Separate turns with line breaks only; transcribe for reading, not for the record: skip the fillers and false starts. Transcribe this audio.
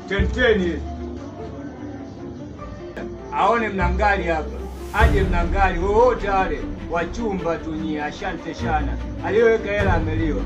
Tenteni aone mnangali hapa, aje mnangali wowote wale wachumba tu nyie. Asante sana, aliyoweka hela ameliwa.